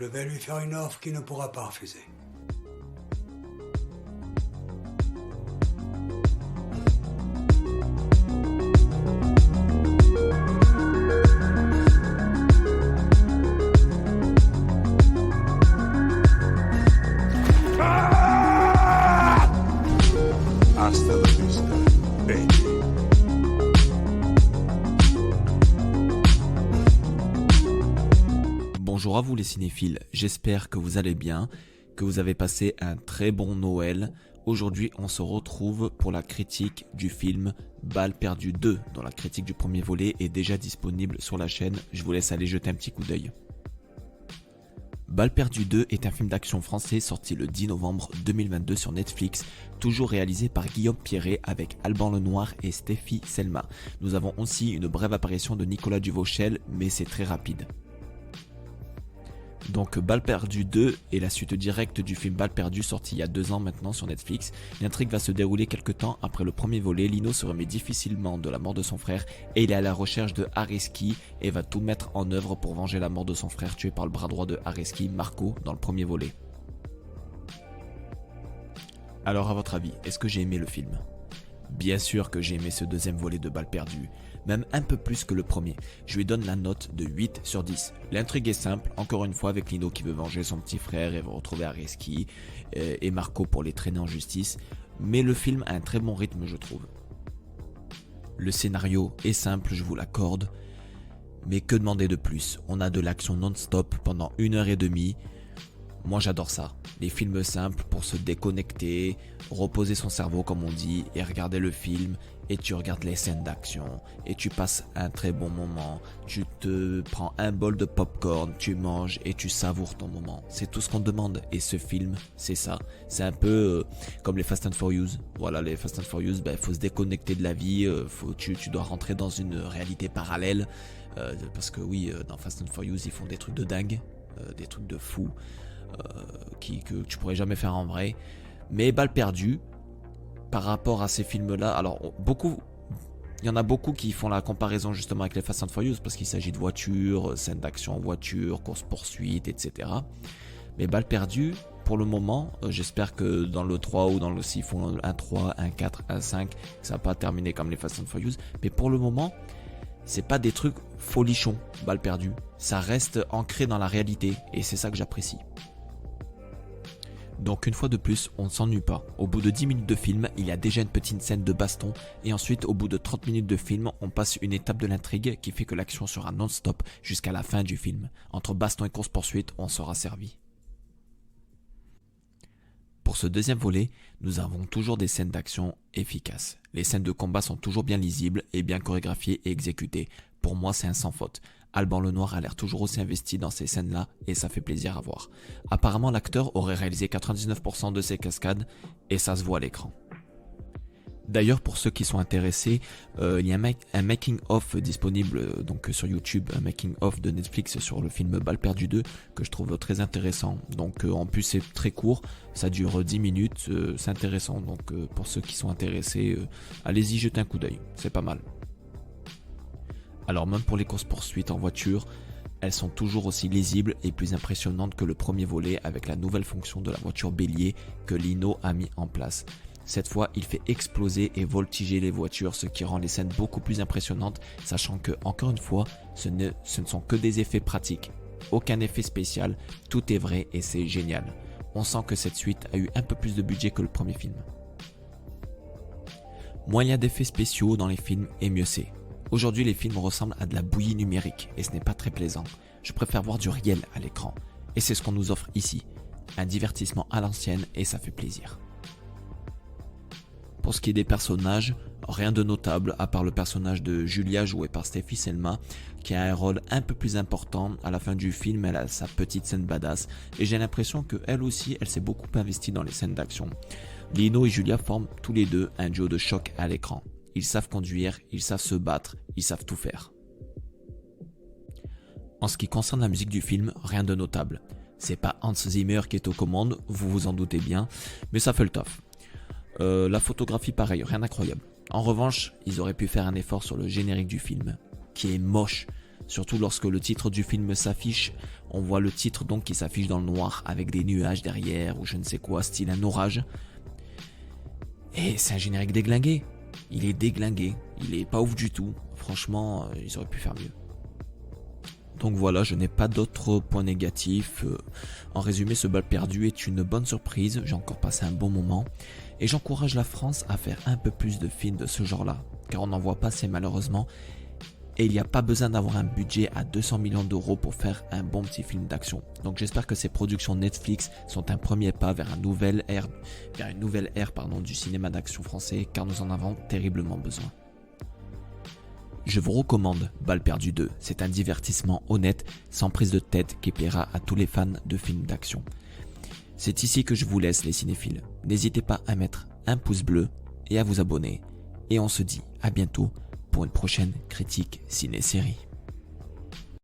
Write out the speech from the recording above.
Je vais lui faire une offre qu'il ne pourra pas refuser. Hasta la vista, baby. Bonjour à vous les cinéphiles, j'espère que vous allez bien, que vous avez passé un très bon Noël. Aujourd'hui on se retrouve pour la critique du film Balles perdues 2, dont la critique du premier volet est déjà disponible sur la chaîne, je vous laisse aller jeter un petit coup d'œil. Balles perdues 2 est un film d'action français sorti le 10 novembre 2022 sur Netflix, toujours réalisé par Guillaume Pierret avec Alban Lenoir et Stéphie Selma. Nous avons aussi une brève apparition de Nicolas Duvauchel, mais c'est très rapide. Donc Balles perdues 2 est la suite directe du film Balles perdues sorti il y a 2 ans maintenant sur Netflix. L'intrigue va se dérouler quelques temps après le premier volet. Lino se remet difficilement de la mort de son frère et il est à la recherche de Areski et va tout mettre en œuvre pour venger la mort de son frère tué par le bras droit de Areski, Marco, dans le premier volet. Alors à votre avis, est-ce que j'ai aimé le film ? Bien sûr que j'ai aimé ce deuxième volet de Balles perdues, même un peu plus que le premier. Je lui donne la note de 8 sur 10. L'intrigue est simple, encore une fois avec Lino qui veut venger son petit frère et va retrouver Areski et Marco pour les traîner en justice. Mais le film a un très bon rythme je trouve. Le scénario est simple, je vous l'accorde. Mais que demander de plus ? On a de l'action non-stop pendant 1h30. Moi j'adore ça, les films simples pour se déconnecter, reposer son cerveau comme on dit et regarder le film et tu regardes les scènes d'action et tu passes un très bon moment, tu te prends un bol de popcorn, tu manges et tu savoures ton moment. C'est tout ce qu'on demande et ce film c'est ça, c'est un peu comme les Fast and Furious. Voilà, les Fast and Furious, faut se déconnecter de la vie, tu dois rentrer dans une réalité parallèle parce que oui, dans Fast and Furious ils font des trucs de dingue, des trucs de fou. Que tu pourrais jamais faire en vrai. Mais Balles perdues, par rapport à ces films-là, alors il y en a beaucoup qui font la comparaison justement avec les Fast and Furious parce qu'il s'agit de voitures, scènes d'action en voiture, course-poursuite, etc. Mais Balles perdues, pour le moment, j'espère que dans le 3 ou dans le 6, ils font un 3, un 4, un 5, ça va pas terminer comme les Fast and Furious. Mais pour le moment, c'est pas des trucs folichons, Balles perdues. Ça reste ancré dans la réalité et c'est ça que j'apprécie. Donc une fois de plus, on ne s'ennuie pas. Au bout de 10 minutes de film, il y a déjà une petite scène de baston et ensuite au bout de 30 minutes de film, on passe une étape de l'intrigue qui fait que l'action sera non-stop jusqu'à la fin du film. Entre baston et course-poursuite, on sera servi. Pour ce deuxième volet, nous avons toujours des scènes d'action efficaces. Les scènes de combat sont toujours bien lisibles et bien chorégraphiées et exécutées. Pour moi, c'est un sans faute. Alban Lenoir a l'air toujours aussi investi dans ces scènes-là et ça fait plaisir à voir. Apparemment, l'acteur aurait réalisé 99% de ses cascades et ça se voit à l'écran. D'ailleurs, pour ceux qui sont intéressés, il y a un making-of disponible donc sur YouTube, un making-of de Netflix sur le film Balles perdues 2 que je trouve très intéressant. Donc en plus c'est très court, ça dure 10 minutes, c'est intéressant. Donc pour ceux qui sont intéressés, allez-y jeter un coup d'œil, c'est pas mal. Alors même pour les courses-poursuites en voiture, elles sont toujours aussi lisibles et plus impressionnantes que le premier volet avec la nouvelle fonction de la voiture bélier que Lino a mis en place. Cette fois, il fait exploser et voltiger les voitures, ce qui rend les scènes beaucoup plus impressionnantes, sachant que, encore une fois, ce ne sont que des effets pratiques. Aucun effet spécial, tout est vrai et c'est génial. On sent que cette suite a eu un peu plus de budget que le premier film. Moins il y a d'effets spéciaux dans les films et mieux c'est. Aujourd'hui, les films ressemblent à de la bouillie numérique et ce n'est pas très plaisant. Je préfère voir du réel à l'écran. Et c'est ce qu'on nous offre ici. Un divertissement à l'ancienne et ça fait plaisir. Pour ce qui est des personnages, rien de notable à part le personnage de Julia joué par Stéphie Selma qui a un rôle un peu plus important. À la fin du film, elle a sa petite scène badass et j'ai l'impression qu'elle aussi, elle s'est beaucoup investie dans les scènes d'action. Lino et Julia forment tous les deux un duo de choc à l'écran. Ils savent conduire, ils savent se battre, ils savent tout faire. En ce qui concerne la musique du film, rien de notable. C'est pas Hans Zimmer qui est aux commandes, vous vous en doutez bien, mais ça fait le taf. La photographie pareil, rien d'incroyable. En revanche, ils auraient pu faire un effort sur le générique du film, qui est moche. surtout lorsque le titre du film s'affiche. On voit le titre donc qui s'affiche dans le noir avec des nuages derrière ou je ne sais quoi, style un orage. Et c'est un générique déglingué. Il est déglingué, il est pas ouf du tout. Franchement, ils auraient pu faire mieux. Donc voilà, je n'ai pas d'autres points négatifs. En résumé, ce bal perdu est une bonne surprise, j'ai encore passé un bon moment. Et j'encourage la France à faire un peu plus de films de ce genre-là, car on n'en voit pas assez malheureusement. Et il n'y a pas besoin d'avoir un budget à 200 millions d'euros pour faire un bon petit film d'action. Donc j'espère que ces productions Netflix sont un premier pas vers une nouvelle ère du cinéma d'action français, car nous en avons terriblement besoin. Je vous recommande Balle perdue 2, c'est un divertissement honnête, sans prise de tête qui plaira à tous les fans de films d'action. C'est ici que je vous laisse les cinéphiles. N'hésitez pas à mettre un pouce bleu et à vous abonner. Et on se dit à bientôt pour une prochaine critique ciné-série.